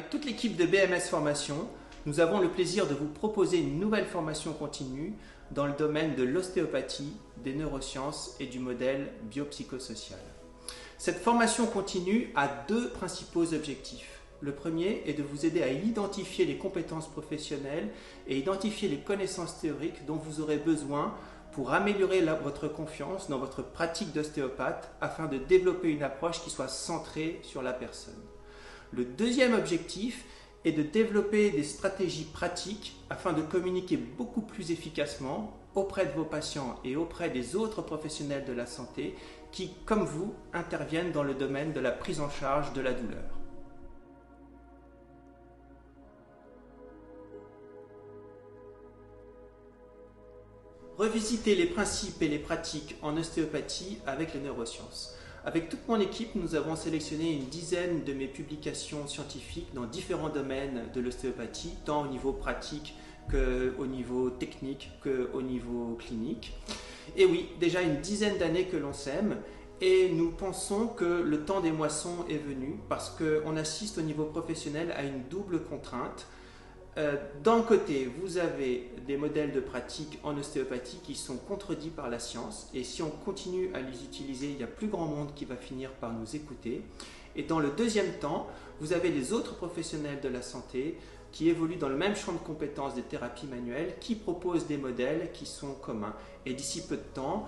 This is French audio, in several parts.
Avec toute l'équipe de BMS Formation, nous avons le plaisir de vous proposer une nouvelle formation continue dans le domaine de l'ostéopathie, des neurosciences et du modèle biopsychosocial. Cette formation continue a deux principaux objectifs. Le premier est de vous aider à identifier les compétences professionnelles et identifier les connaissances théoriques dont vous aurez besoin pour améliorer votre confiance dans votre pratique d'ostéopathe afin de développer une approche qui soit centrée sur la personne. Le deuxième objectif est de développer des stratégies pratiques afin de communiquer beaucoup plus efficacement auprès de vos patients et auprès des autres professionnels de la santé qui, comme vous, interviennent dans le domaine de la prise en charge de la douleur. Revisiter les principes et les pratiques en ostéopathie avec les neurosciences. Avec toute mon équipe, nous avons sélectionné une dizaine de mes publications scientifiques dans différents domaines de l'ostéopathie, tant au niveau pratique qu'au niveau technique, qu'au niveau clinique. Et oui, déjà une dizaine d'années que l'on sème, et nous pensons que le temps des moissons est venu parce qu'on assiste au niveau professionnel à une double contrainte. D'un côté, vous avez des modèles de pratique en ostéopathie qui sont contredits par la science et si on continue à les utiliser, il y a plus grand monde qui va finir par nous écouter. Et dans le deuxième temps, vous avez les autres professionnels de la santé qui évoluent dans le même champ de compétences des thérapies manuelles, qui proposent des modèles qui sont communs. Et d'ici peu de temps,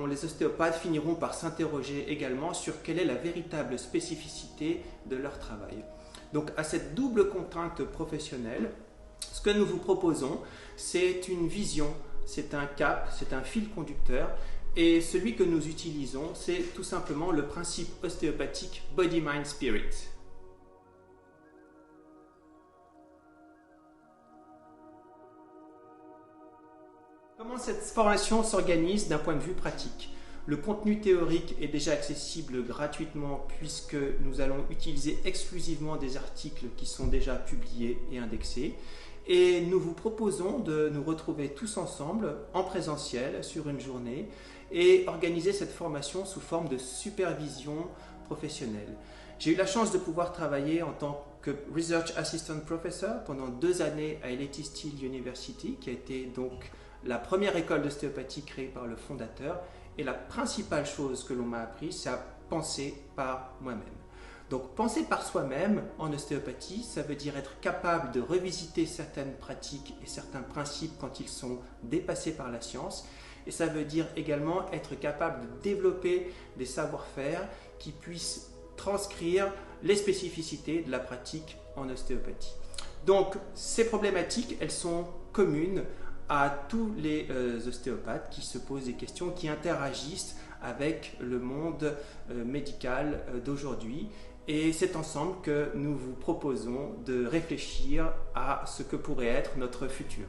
les ostéopathes finiront par s'interroger également sur quelle est la véritable spécificité de leur travail. Donc à cette double contrainte professionnelle, ce que nous vous proposons, c'est une vision, c'est un cap, c'est un fil conducteur et celui que nous utilisons, c'est tout simplement le principe ostéopathique Body, Mind, Spirit. Comment cette formation s'organise d'un point de vue pratique ? Le contenu théorique est déjà accessible gratuitement puisque nous allons utiliser exclusivement des articles qui sont déjà publiés et indexés. Et nous vous proposons de nous retrouver tous ensemble en présentiel sur une journée et organiser cette formation sous forme de supervision professionnelle. J'ai eu la chance de pouvoir travailler en tant que Research Assistant Professor pendant 2 années à LA Steele University, qui a été donc la première école d'ostéopathie créée par le fondateur. Et la principale chose que l'on m'a appris, c'est à penser par moi-même. Donc penser par soi-même en ostéopathie, ça veut dire être capable de revisiter certaines pratiques et certains principes quand ils sont dépassés par la science. Et ça veut dire également être capable de développer des savoir-faire qui puissent transcrire les spécificités de la pratique en ostéopathie. Donc ces problématiques, elles sont communes à tous les ostéopathes qui se posent des questions, qui interagissent avec le monde médical d'aujourd'hui. Et c'est ensemble que nous vous proposons de réfléchir à ce que pourrait être notre futur.